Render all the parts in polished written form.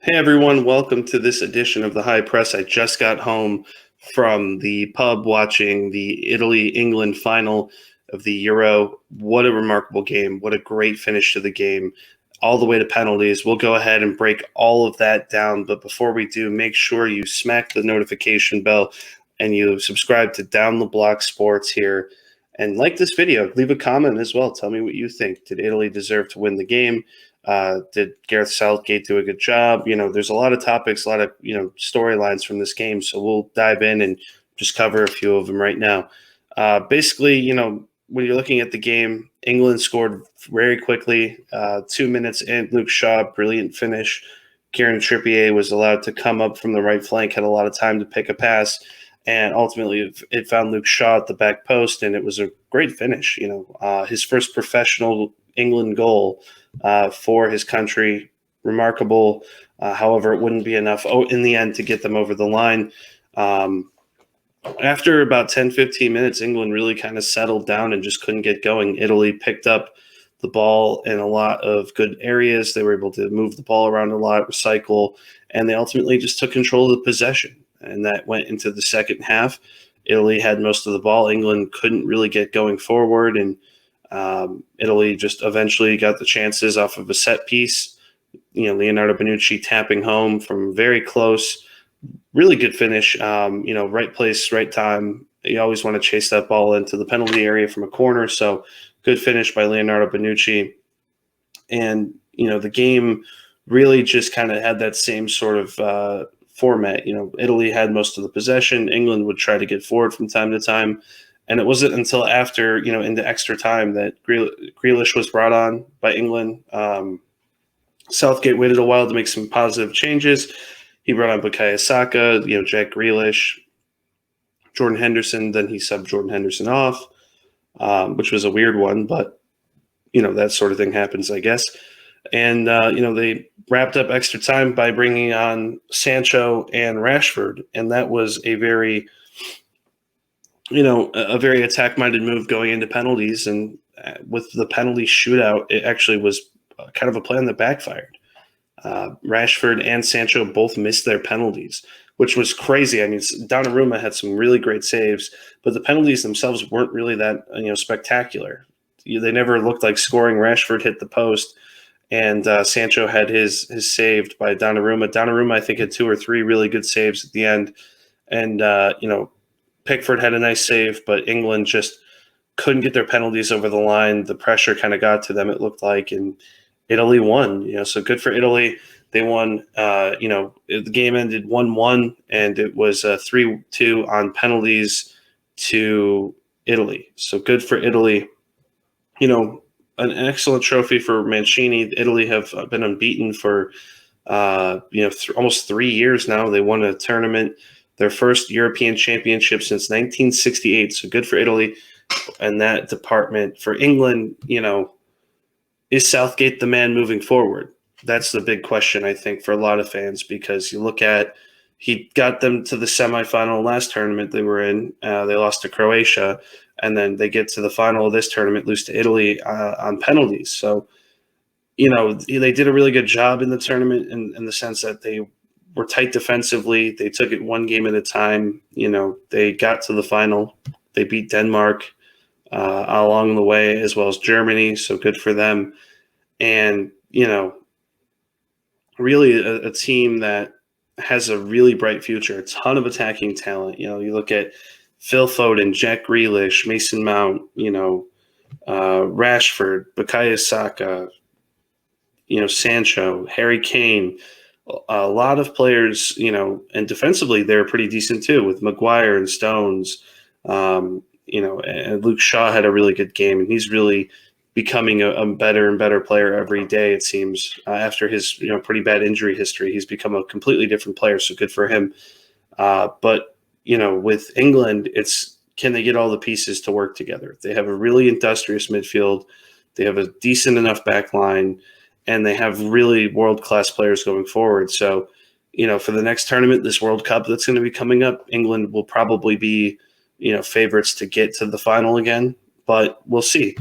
Hey everyone, welcome to this edition of the High Press. I just got home from the pub watching the Italy-England final of the Euro. What a remarkable game. What a great finish to the game, all the way to penalties. We'll go ahead and break all of that down, but before we do, make sure you smack the notification bell and you subscribe to Down the Block Sports here. And like this video, leave a comment as well. Tell me what you think. Did Italy deserve to win the game? Did Gareth Southgate do a good job? There's a lot of topics, a lot of, storylines from this game. So we'll dive in and just cover a few of them right now. Basically, when you're looking at the game, England scored very quickly. 2 minutes in, Luke Shaw, brilliant finish. Kieran Trippier was allowed to come up from the right flank, had a lot of time to pick a pass, and ultimately it found Luke Shaw at the back post, and it was a great finish. His first professional England goal for his country, remarkable. However, it wouldn't be enough in the end to get them over the line. After about 10, 15 minutes, England really kind of settled down and just couldn't get going. Italy picked up the ball in a lot of good areas. They were able to move the ball around a lot, recycle, and they ultimately just took control of the possession. And that went into the second half. Italy had most of the ball. England couldn't really get going forward, and Italy just eventually got the chances off of a set piece. Leonardo Bonucci tapping home from very close. Really good finish. Right place, right time. You always want to chase that ball into the penalty area from a corner. So good finish by Leonardo Bonucci. And, the game really just kind of had that same sort of format. Italy had most of the possession. England would try to get forward from time to time. And it wasn't until after, into extra time that Grealish was brought on by England. Southgate waited a while to make some positive changes. He brought on Bukayo Saka, Jack Grealish, Jordan Henderson. Then he subbed Jordan Henderson off, which was a weird one, but, that sort of thing happens, I guess. And, they wrapped up extra time by bringing on Sancho and Rashford. And that was a very attack-minded move going into penalties. And with the penalty shootout, it actually was kind of a plan that backfired. Rashford and Sancho both missed their penalties, which was crazy. I mean, Donnarumma had some really great saves, but the penalties themselves weren't really that spectacular. They never looked like scoring. Rashford hit the post, and Sancho had his saved by Donnarumma. Donnarumma, I think, had 2 or 3 really good saves at the end, and Pickford had a nice save, but England just couldn't get their penalties over the line. The pressure kind of got to them, it looked like, and Italy won. So good for Italy. They won. The game ended 1-1, and it was 3-2 on penalties to Italy. So good for Italy. An excellent trophy for Mancini. Italy have been unbeaten for almost 3 years now. They won a tournament, their first European championship since 1968. So good for Italy and that department. For England, is Southgate the man moving forward? That's the big question, I think, for a lot of fans, because you look at, he got them to the semifinal last tournament they were in. They lost to Croatia, and then they get to the final of this tournament, lose to Italy on penalties. So, they did a really good job in the tournament in the sense that they were tight defensively. They took it one game at a time. They got to the final. They beat Denmark along the way, as well as Germany. So good for them. And, really a team that has a really bright future, a ton of attacking talent. You look at Phil Foden, Jack Grealish, Mason Mount, Rashford, Bukayo Saka, Sancho, Harry Kane, a lot of players, and defensively they're pretty decent too, with Maguire and Stones, and Luke Shaw had a really good game, and he's really becoming a better and better player every day, it seems. After his pretty bad injury history, he's become a completely different player, so good for him. But with England, it's, can they get all the pieces to work together? They have a really industrious midfield. They have a decent enough back line, and they have really world-class players going forward. So, for the next tournament, this World Cup that's going to be coming up, England will probably be, favorites to get to the final again, but we'll see.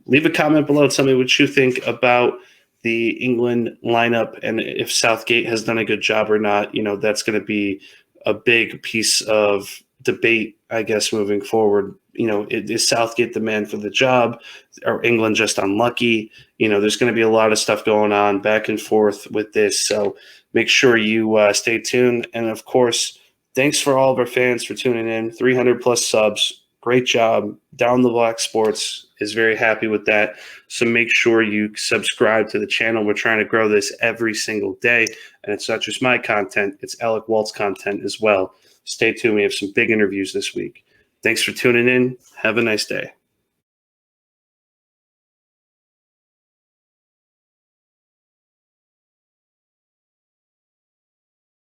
Leave a comment below. Tell me what you think about the England lineup and if Southgate has done a good job or not. That's going to be a big piece of debate, I guess, moving forward. Is Southgate the man for the job? Or England just unlucky? There's going to be a lot of stuff going on back and forth with this. So make sure you stay tuned. And of course, thanks for all of our fans for tuning in. 300 plus subs. Great job. Down the Block Sports is very happy with that. So make sure you subscribe to the channel. We're trying to grow this every single day. And it's not just my content, it's Alec Walt's content as well. Stay tuned. We have some big interviews this week. Thanks for tuning in. Have a nice day.